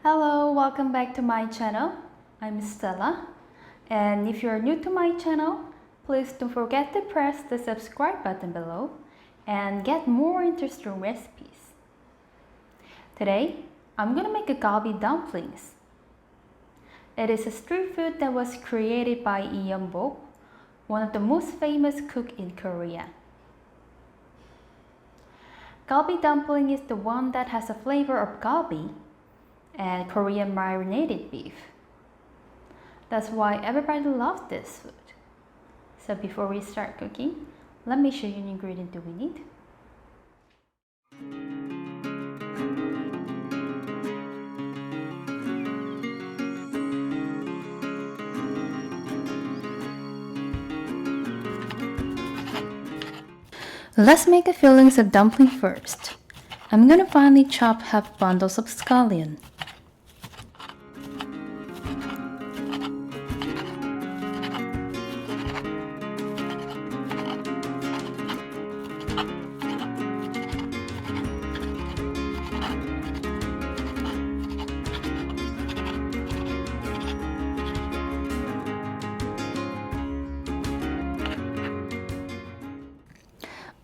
Hello, welcome back to my channel. I'm Stella, and if you're new to my channel, please don't forget to press the subscribe button below and get more interesting recipes. Today, I'm gonna make a Galbi dumplings. It is a street food that was created by Yeon, one of the most famous cooks in Korea. Galbi dumpling is the one that has a flavor of galbi and Korean marinated beef. That's why everybody loves this food. So before we start cooking, let me show you the ingredients we need. Let's make the fillings of dumpling first. I'm gonna finely chop half bundles of scallion.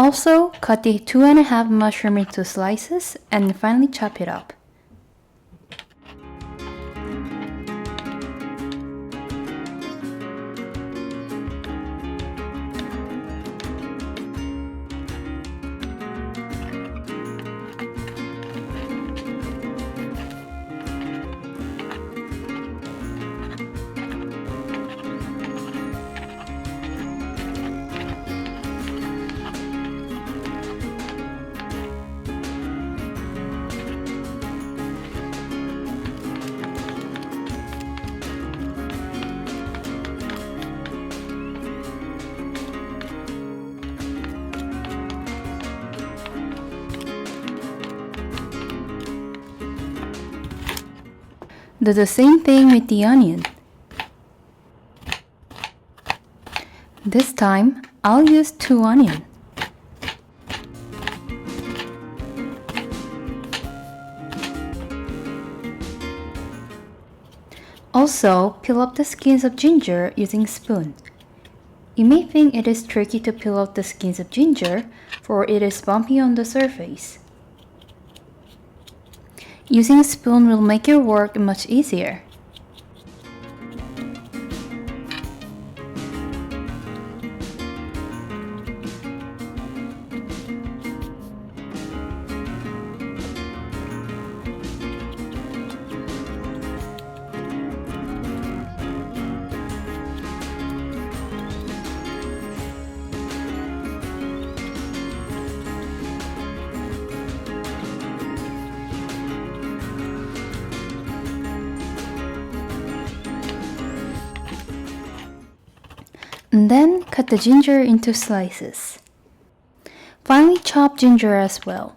Also, cut the 2½ mushroom into slices and finely chop it up. Do the same thing with the onion. This time, I'll use 2 onions. Also, peel off the skins of ginger using a spoon. You may think it is tricky to peel off the skins of ginger, for it is bumpy on the surface. Using a spoon will make your work much easier. And then cut the ginger into slices. Finely chop ginger as well.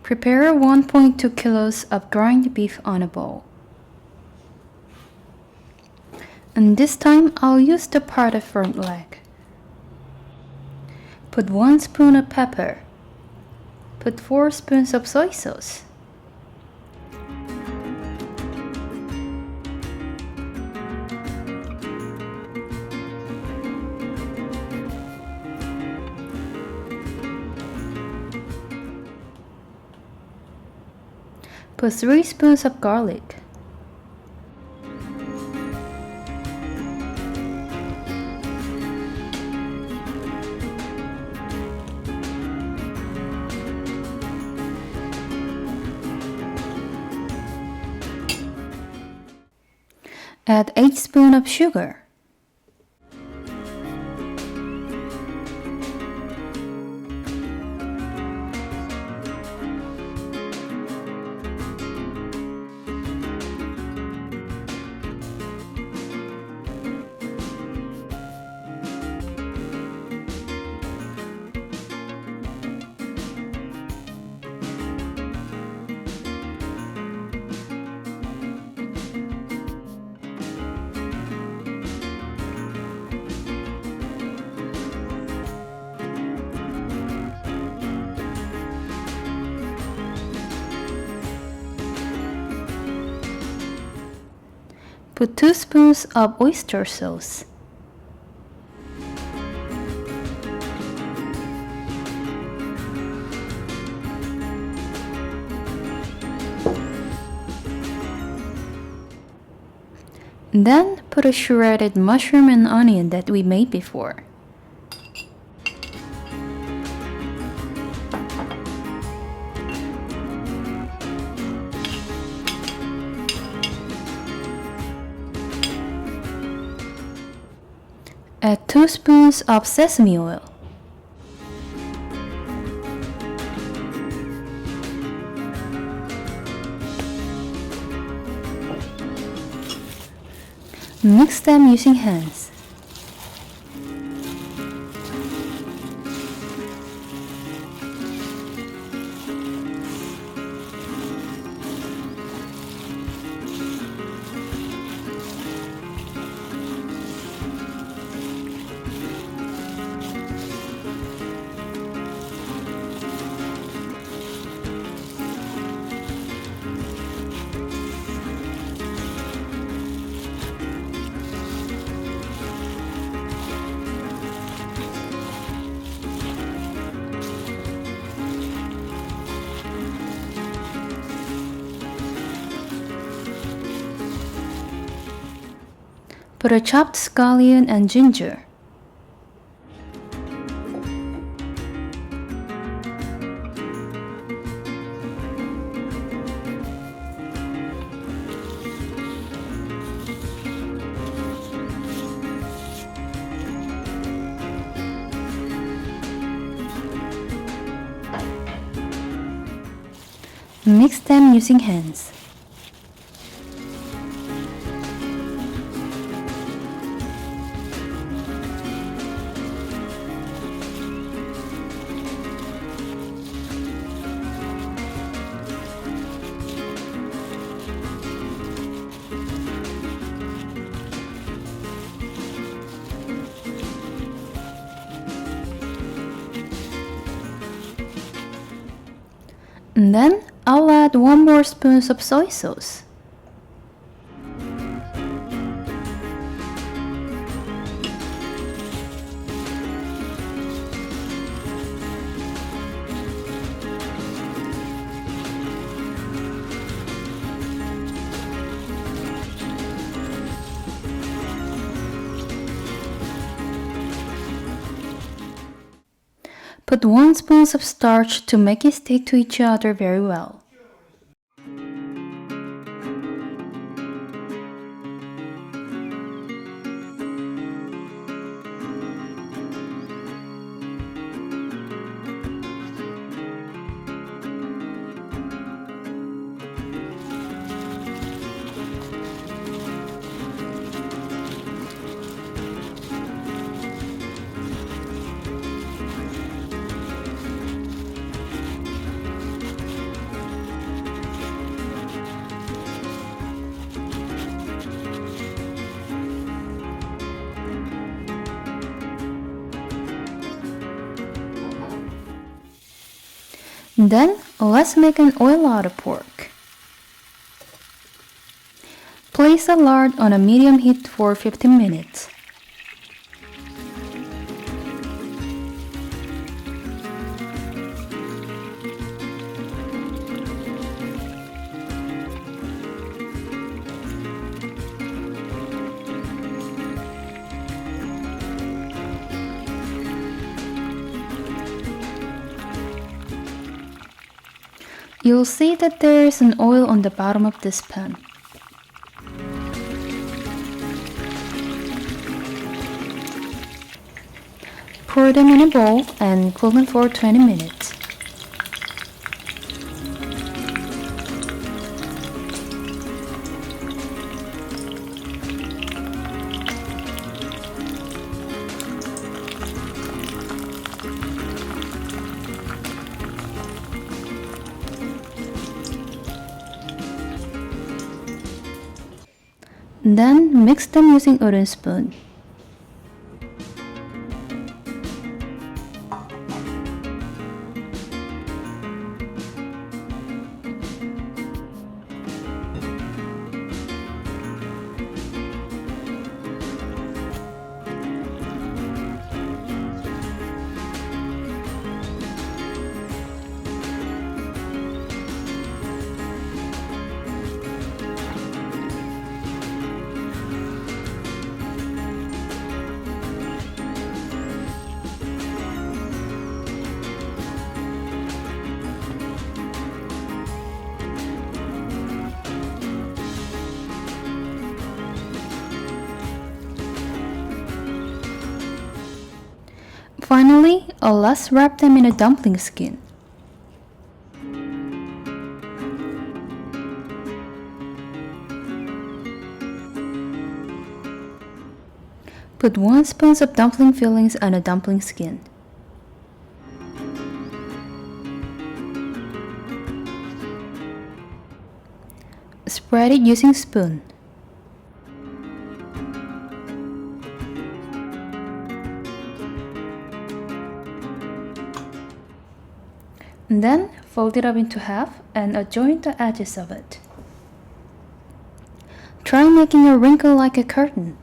Prepare 1.2 kilos of ground beef on a bowl. And this time I'll use the part of front leg. Put 1 spoon of pepper. Put 4 spoons of soy sauce. Put 3 spoons of garlic. Add 8 spoons of sugar. Put 2 spoons of oyster sauce. Then put a shredded mushroom and onion that we made before. Add 2 spoons of sesame oil. Mix them using hands. Put a chopped scallion and ginger. Mix them using hands. And then I'll add 1 more spoon of soy sauce. Put 1 spoon of starch to make it stick to each other very well. Then let's make an oil out of pork. Place the lard on a medium heat for 15 minutes. You'll see that there is an oil on the bottom of this pan. Pour them in a bowl and cook them for 20 minutes. Then mix them using wooden spoon. Finally, let's wrap them in a dumpling skin. Put 1 spoon of dumpling fillings on a dumpling skin. Spread it using spoon. And then fold it up into half and adjoin the edges of it. Try making a wrinkle like a curtain.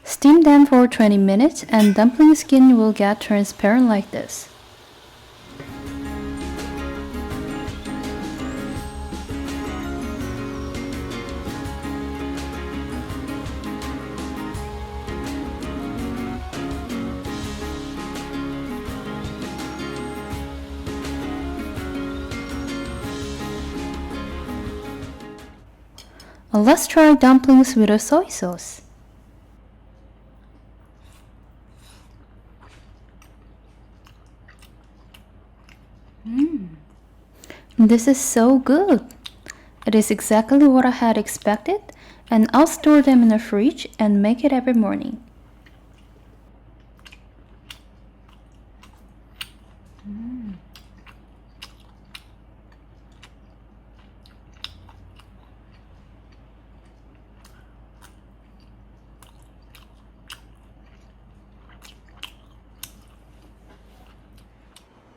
Steam them for 20 minutes and dumpling skin will get transparent like this. Let's try dumplings with a soy sauce. This is so good! It is exactly what I had expected, and I'll store them in the fridge and make it every morning.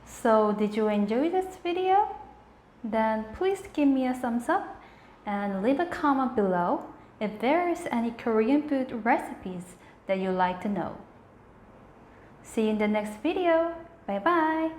So, did you enjoy this video? Then please give me a thumbs up and leave a comment below if there is any Korean food recipes that you'd like to know. See you in the next video. Bye bye!